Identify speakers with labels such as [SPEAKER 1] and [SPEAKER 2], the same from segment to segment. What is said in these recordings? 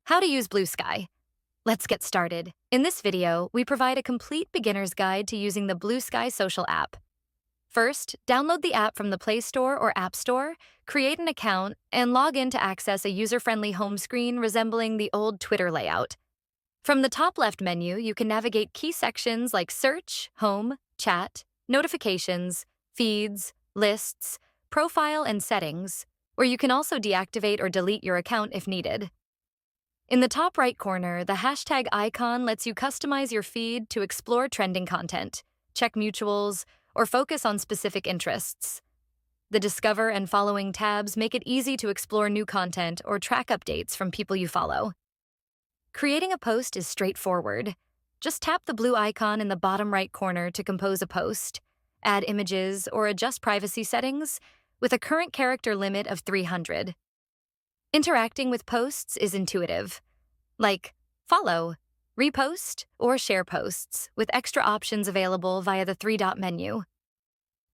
[SPEAKER 1] How to use Bluesky. Let's get started. In this video, we provide a complete beginner's guide to using the Bluesky social app. First, download the app from the Play Store or App Store, create an account, and log in to access a user-friendly home screen resembling the old Twitter layout. From the top left menu, you can navigate key sections like Search, Home, Chat, Notifications, Feeds, Lists, Profile, and Settings, where you can also deactivate or delete your account if needed. In the top right corner, the hashtag icon lets you customize your feed to explore trending content, check mutuals, or focus on specific interests. The Discover and Following tabs make it easy to explore new content or track updates from people you follow. Creating a post is straightforward. Just tap the blue icon in the bottom right corner to compose a post, add images, or adjust privacy settings with a current character limit of 300. Interacting with posts is intuitive, like follow, repost, or share posts, with extra options available via the three-dot menu.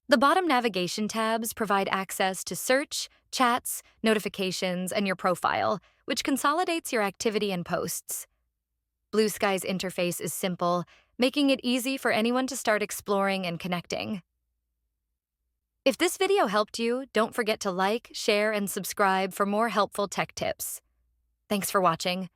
[SPEAKER 1] The bottom navigation tabs provide access to search, chats, notifications, and your profile, which consolidates your activity and posts. Bluesky's interface is simple, making it easy for anyone to start exploring and connecting. If this video helped you, don't forget to like, share, and subscribe for more helpful tech tips. Thanks for watching.